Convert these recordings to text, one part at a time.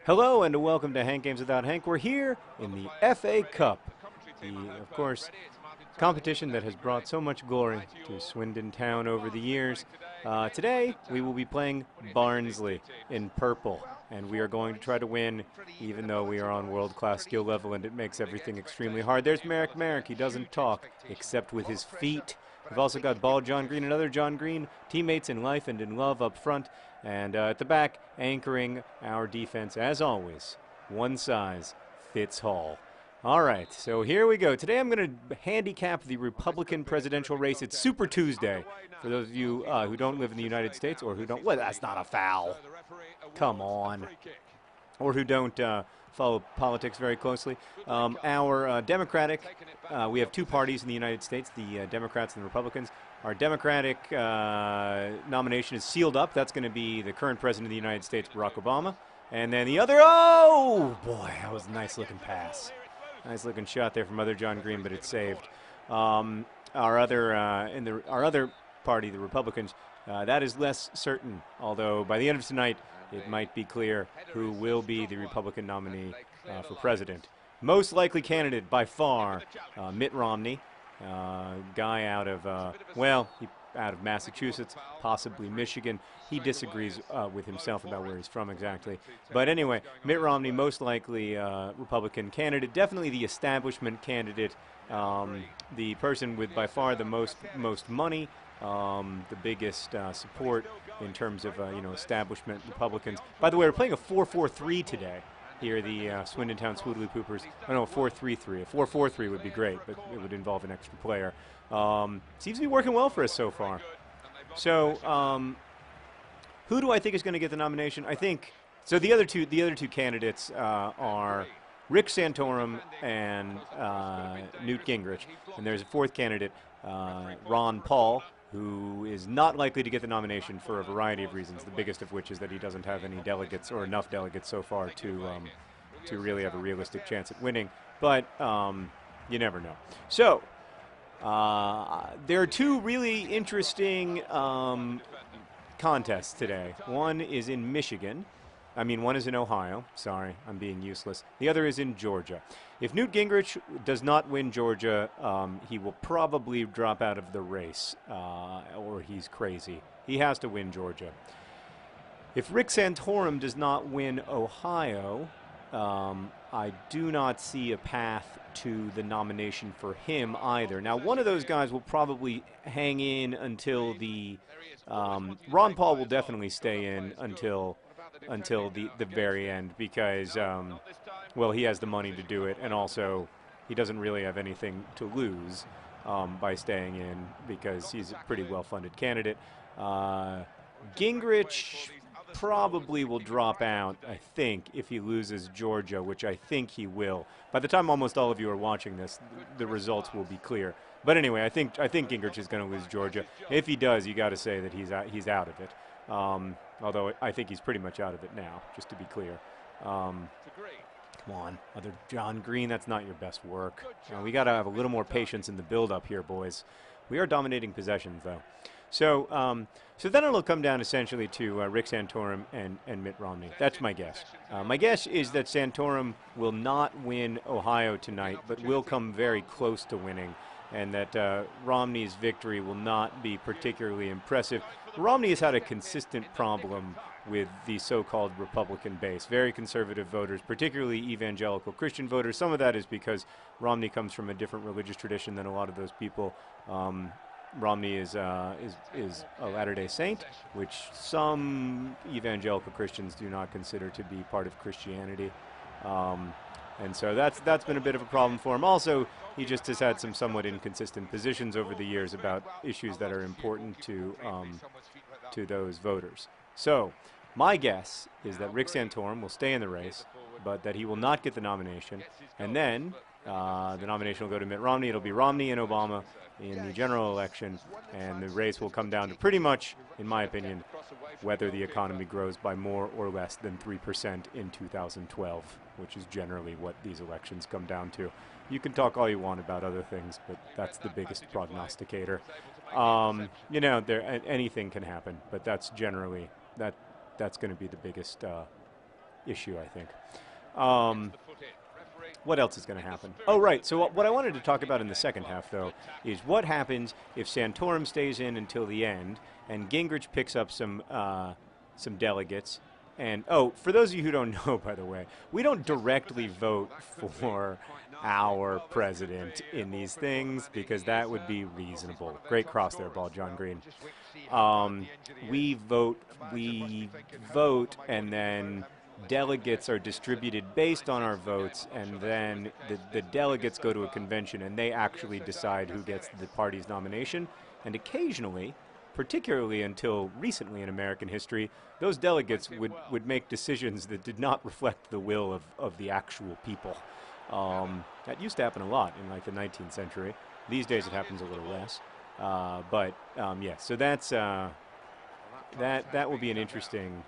Hello and welcome to Hank Games Without Hank. We're here in the FA Cup, of course, competition that has brought so much glory to Swindon Town over the years. Today, we will be playing Barnsley in purple, and we are going to try to win, even though we are on world-class skill level, and it makes everything extremely hard. There's Merrick. He doesn't talk, except with his feet. We've also got Ball John Green and other John Green, teammates in life and in love up front. And at the back, anchoring our defense, as always, one size fits all. All right, so here we go. Today I'm going to handicap the Republican presidential race. It's Super Tuesday. For those of you who don't live in the United States or who don't, well, that's not a foul. Come on. Or who don't follow politics very closely. Our Democratic, we have two parties in the United States, the Democrats and the Republicans. Our Democratic nomination is sealed up. That's going to be the current president of the United States, Barack Obama. And then the other, oh, boy, that was a nice-looking pass. Nice-looking shot there from other John Green, but it's saved. Our other party, the Republicans, that is less certain, although by the end of tonight, it might be clear who will be the Republican nominee for president. Most likely candidate by far, Mitt Romney, guy out of, out of Massachusetts, possibly Michigan. He disagrees with himself about where he's from exactly. But anyway, Mitt Romney, most likely Republican candidate, definitely the establishment candidate, the person with by far the most money, the biggest support in terms of establishment Republicans. By the way, we're playing a 4-4-3 today. Here, the Swindon Town Swoodley Poopers. I know a 4-3-3. A 4-4-3 would be great, but it would involve an extra player. Seems to be working well for us so far. So, who do I think is going to get the nomination? I think so. The other two candidates are Rick Santorum and Newt Gingrich, and there's a fourth candidate, Ron Paul, who is not likely to get the nomination for a variety of reasons, the biggest of which is that he doesn't have any delegates or enough delegates so far to really have a realistic chance at winning. But you never know. So there are two really interesting contests today. One is in Michigan. One is in Ohio. Sorry, I'm being useless. The other is in Georgia. If Newt Gingrich does not win Georgia, he will probably drop out of the race, or he's crazy. He has to win Georgia. If Rick Santorum does not win Ohio, I do not see a path to the nomination for him either. Now, one of those guys will probably hang in until the Ron Paul will definitely stay in until the very end because, he has the money to do it, and also he doesn't really have anything to lose by staying in because he's a pretty well-funded candidate. Gingrich probably will drop out, I think, if he loses Georgia, which I think he will. By the time almost all of you are watching this, the results will be clear. But anyway, I think Gingrich is going to lose Georgia. If he does, you got to say that he's out of it. Although I think he's pretty much out of it now, just to be clear. Come on, other John Green, that's not your best work. We got to have a little more patience in the build-up here, boys. We are dominating possessions, though. So then it'll come down essentially to Rick Santorum and Mitt Romney. That's my guess. My guess is that Santorum will not win Ohio tonight, but will come very close to winning, and that Romney's victory will not be particularly impressive. Romney has had a consistent problem with the so-called Republican base, very conservative voters, particularly evangelical Christian voters. Some of that is because Romney comes from a different religious tradition than a lot of those people. Romney is a Latter-day Saint, which some evangelical Christians do not consider to be part of Christianity. And so that's been a bit of a problem for him. Also, he just has had some somewhat inconsistent positions over the years about issues that are important to those voters. So my guess is that Rick Santorum will stay in the race, but that he will not get the nomination. And then the nomination will go to Mitt Romney. It'll be Romney and Obama in the general election, and the race will come down to pretty much, in my opinion, whether the economy grows by more or less than 3% in 2012, which is generally what these elections come down to. You can talk all you want about other things, but that's the biggest prognosticator. Anything can happen, but that's generally that's going to be the biggest issue, I think. What else is going to happen? Oh, right. So what I wanted to talk about in the second half, though, is what happens if Santorum stays in until the end and Gingrich picks up some delegates. And, oh, for those of you who don't know, by the way, we don't directly vote for our president in these things because that would be reasonable. Great cross there, ball, John Green. We vote, and then delegates are distributed based on our votes, and then the delegates go to a convention, and they actually decide who gets the party's nomination. And occasionally, particularly until recently in American history, those delegates would make decisions that did not reflect the will of the actual people. That used to happen a lot in like the 19th century. These days it happens a little less. Yeah, so that's that will be an interesting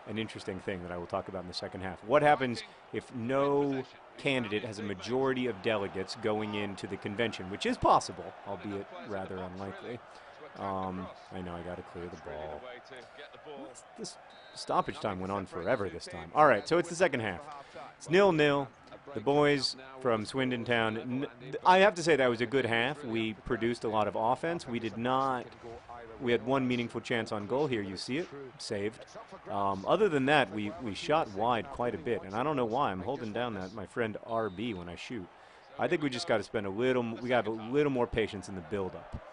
thing that I will talk about in the second half. What happens if no candidate has a majority of delegates going into the convention, which is possible, albeit rather unlikely. I know I got to clear the ball. This stoppage time went on forever this time. All right, so it's the second half. It's 0-0. The boys from Swindon Town, I have to say that was a good half. We produced a lot of offense. We had one meaningful chance on goal here. You see it, saved. Other than that, we shot wide quite a bit, and I don't know why. I'm holding down my friend RB when I shoot. I think we just got to spend we got a little more patience in the build-up.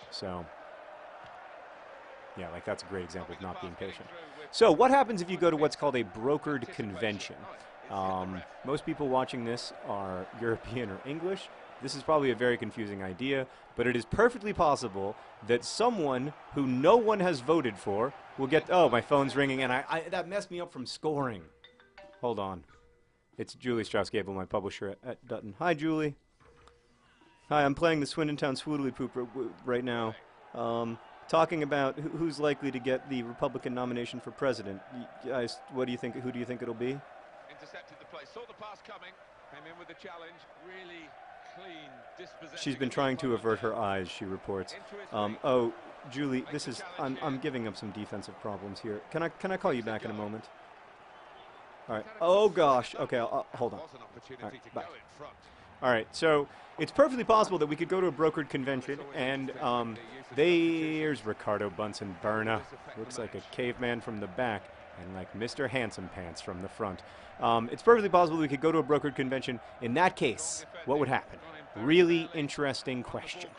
So, yeah, like that's a great example of not being patient. So what happens if you go to what's called a brokered convention? Most people watching this are European or English. This is probably a very confusing idea, but it is perfectly possible that someone who no one has voted for will get... Oh, my phone's ringing, and that messed me up from scoring. Hold on. It's Julie Strauss-Gable, my publisher at Dutton. Hi, Julie. Hi, I'm playing the Swindon Town Swoodly Poop right now, talking about who's likely to get the Republican nomination for president. Guys, what do you think? Who do you think it'll be? Intercepted the play, saw the pass coming, came in with the challenge, really clean dispossession. She's been trying to avert her eyes, she reports. Oh, Julie, this is I'm giving up some defensive problems here. Can I call you back in a moment? All right. Oh gosh. Okay, I'll hold on. All right, bye. All right, so it's perfectly possible that we could go to a brokered convention, and there's Ricardo Bunsen Berna. Looks like a caveman from the back, and like Mr. Handsome Pants from the front. It's perfectly possible we could go to a brokered convention. In that case, what would happen? Really interesting question.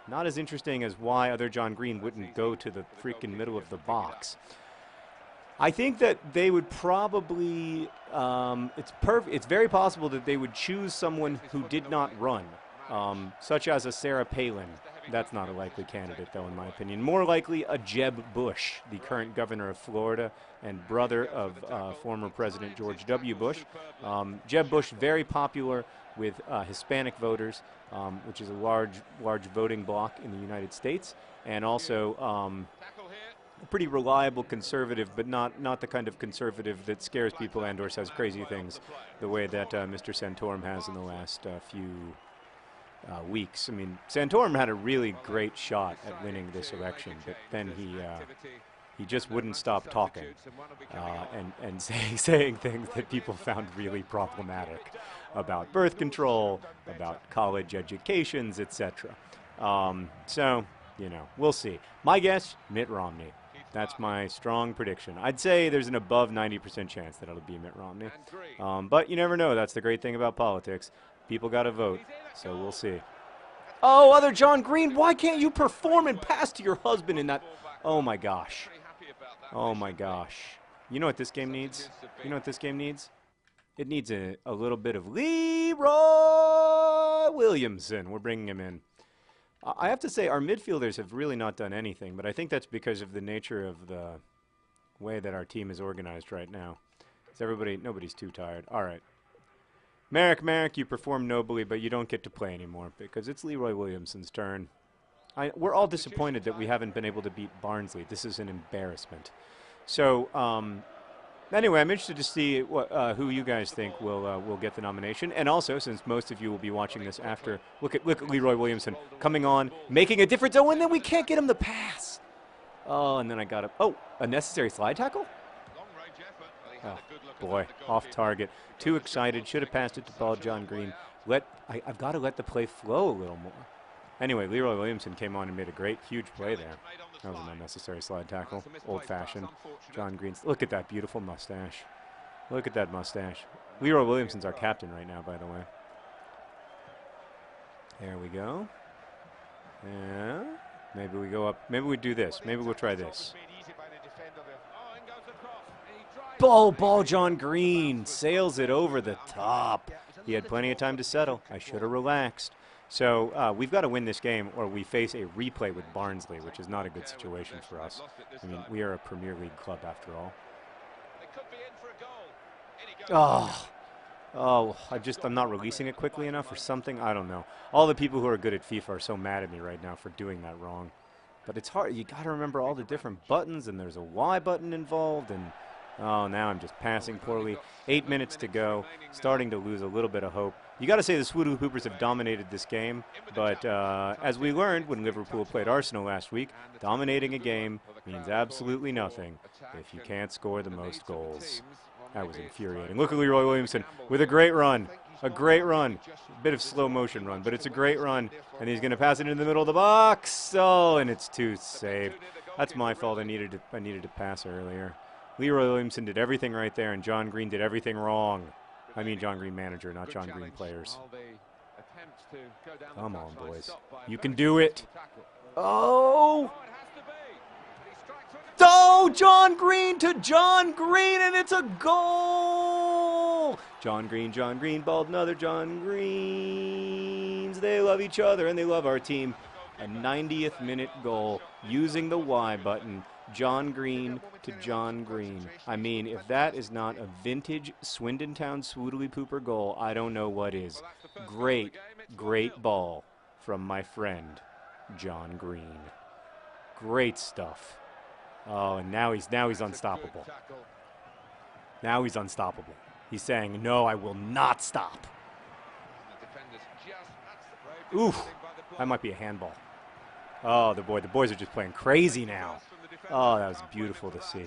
Not as interesting as why other John Green wouldn't go to the freaking middle of the box. I think that they would probably, it's very possible that they would choose someone who did not run, such as a Sarah Palin. That's not a likely candidate, though, in my opinion. More likely a Jeb Bush, the current governor of Florida and brother of former President George W. Bush. Jeb Bush, very popular with Hispanic voters, which is a large voting bloc in the United States, and also a pretty reliable conservative, but not the kind of conservative that scares people and or says crazy things the way that Mr. Santorum has in the last few weeks. I mean, Santorum had a really great shot at winning this election, but then he just wouldn't stop talking and saying things that people found really problematic about birth control, about college educations, etc. So, you know, we'll see. My guess, Mitt Romney. That's my strong prediction. I'd say there's an above 90% chance that it'll be Mitt Romney. But you never know. That's the great thing about politics. People got to vote, so we'll see. Oh, other John Green, why can't you perform and pass to your husband in that? Oh, my gosh. Oh, my gosh. You know what this game needs? You know what this game needs? It needs a little bit of Leroy Williamson. We're bringing him in. I have to say, our midfielders have really not done anything, but I think that's because of the nature of the way that our team is organized right now. Nobody's too tired. All right. Merrick, you performed nobly, but you don't get to play anymore because it's Leroy Williamson's turn. We're all disappointed that we haven't been able to beat Barnsley. This is an embarrassment. So, anyway, I'm interested to see who you guys think will get the nomination. And also, since most of you will be watching this after, look at Leroy Williamson coming on, making a difference. Oh, and then we can't get him the pass. Oh, and then I got a necessary slide tackle? Oh, boy, off target. Too excited. Should have passed it to Paul John Green. I've got to let the play flow a little more. Anyway, Leroy Williamson came on and made a great, huge play there. That was an unnecessary slide tackle. Old-fashioned. John Green's. Look at that beautiful mustache. Look at that mustache. Leroy Williamson's our captain right now, by the way. There we go. Yeah. Maybe we go up. Maybe we do this. Maybe we'll try this. Ball, John Green sails it over the top. He had plenty of time to settle. I should have relaxed. So we've got to win this game or we face a replay with Barnsley, which is not a good situation for us. I mean, we are a Premier League club after all. I'm not releasing it quickly enough or something. I don't know. All the people who are good at FIFA are so mad at me right now for doing that wrong. But it's hard. You got to remember all the different buttons, and there's a Y button involved, and oh, now I'm just passing poorly. 8 minutes to go, starting to lose a little bit of hope. You got to say the Swindon Hoopers have dominated this game, but as we learned when Liverpool played Arsenal last week, dominating a game means absolutely nothing if you can't score the most goals. That was infuriating. Look at Leroy Williamson with a great run. A great run. A bit of slow motion run, but it's a great run. And he's going to pass it in the middle of the box. Oh, and it's too saved. That's my fault. I needed to pass earlier. Leroy Williamson did everything right there, and John Green did everything wrong. I mean John Green manager, not John Green players. Come on, boys. You can do it. Oh! Oh, John Green to John Green, and it's a goal! John Green, balled another John Greens. They love each other, and they love our team. A 90th minute goal using the Y button. John Green to John Green. I mean, if that is not a vintage Swindon Town Swoodly Pooper goal, I don't know what is. Great, great ball from my friend, John Green. Great stuff. Oh, and now he's unstoppable. Now he's unstoppable. He's saying, no, I will not stop. Oof, that might be a handball. Oh, the boys are just playing crazy now. Oh, that was beautiful to see.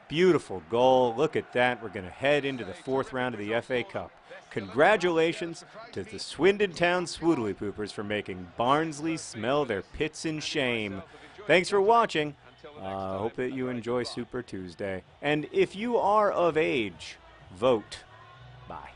Beautiful goal. Look at that. We're going to head into the 4th round of the FA Cup. Congratulations to the Swindon Town Swoodly Poopers for making Barnsley smell their pits in shame. Thanks for watching. Hope that you enjoy Super Tuesday. And if you are of age, vote. Bye.